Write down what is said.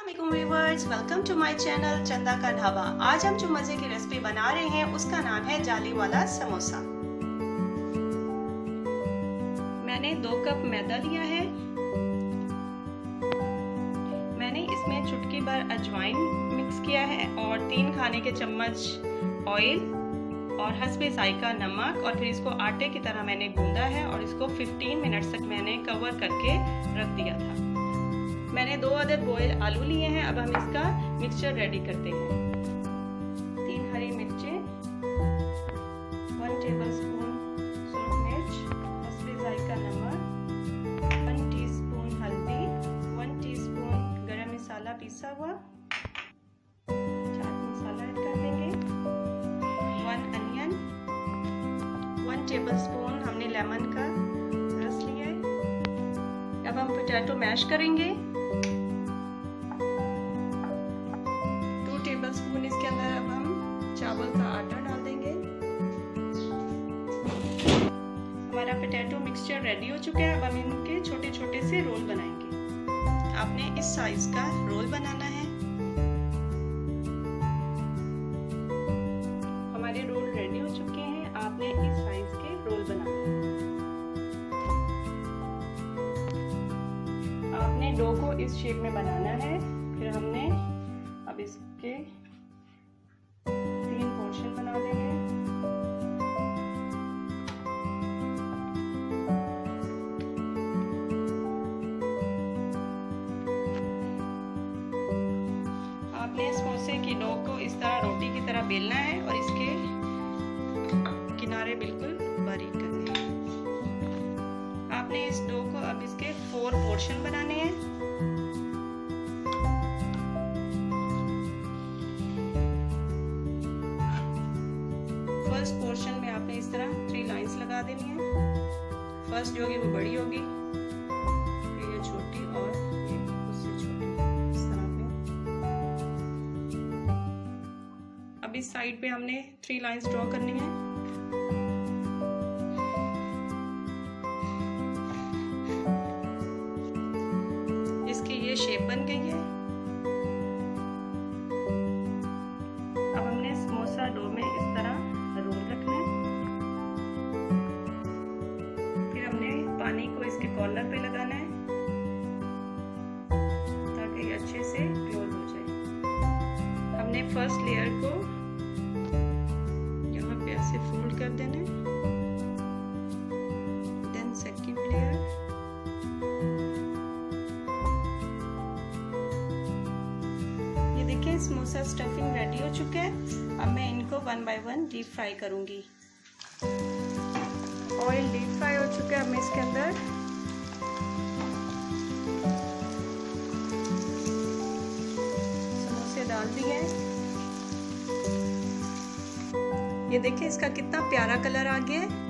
अस्सलामुअलैकुम viewers, welcome to my channel Chanda का ढाबा। आज हम जो मजे की रेसिपी बना रहे हैं उसका नाम है जाली वाला समोसा। मैंने 2 कप मैदा लिया है। मैंने इसमें चुटकी भर अजवाइन मिक्स किया है और 3 खाने के चम्मच ऑयल और हस्बे जायका नमक, और फिर इसको आटे की तरह मैंने गूंदा है और इसको 15 मिनट्स तक मैंने कवर करके रख दिया था। मैंने 2 अदद बॉयल आलू लिए हैं। अब हम इसका मिक्सचर रेडी करते हैं। 3 हरी मिर्चें, 1 टेबलस्पून सूरख मिर्च, हस्बे जायका नमक, 1 टीस्पून हल्दी, 1 टीस्पून गरम मसाला पिसा हुआ, चाट मसाला ऐड कर देंगे, 1 अनियन, 1 टेबलस्पून हमने लेमन का रस लिया है। अब हम पोटैटो मैश करेंगे। 2 टेबलस्पून इसके अंदर अब हम चावल का आटा डाल देंगे। हमारा पोटैटो मिक्सचर रेडी हो चुका है। अब हम इनके छोटे छोटे से रोल बनाएंगे। आपने इस साइज का रोल बनाना है। हमारे रोल रेडी हो चुके हैं। आपने इस साइज के रोल बनाने हैं। आपने डो को इस शेप में बनाना है। फिर हमने अब इसके 3 पोर्शन बना देंगे। आपने समोसे की डो को इस तरह रोटी की तरह बेलना है और इसके किनारे बिल्कुल बारीक करने हैं। आपने इस डो को अब इसके 4 पोर्शन बनाने हैं। फर्स्ट पोर्शन में आपने इस तरह 3 लाइंस लगा देनी है। फर्स्ट जो होगी वो बड़ी होगी, फिर ये छोटी और ये उससे छोटी, इस तरह पे। अब इस साइड पे हमने 3 लाइंस ड्रॉ करनी है। इसकी ये शेप बन गई है। अब हमने समोसा डो में इस तरह रोल रखना है। फिर हमने पानी को इसके कॉर्नर पे लगाना है ताकि ये अच्छे से क्लोज हो जाए। हमने फर्स्ट लेयर को यहाँ पे ऐसे फोल्ड कर देना है, देन सेकंड लेयर, देखिए समोसा स्टफिंग रेडी हो चुका है। अब मैं इनको 1 बाय 1 डीप फ्राई करूंगी। ऑयल डीप फ्राई हो चुका है। अब मैं इसके अंदर समोसे डाल दिए। ये देखिए इसका कितना प्यारा कलर आ गया है।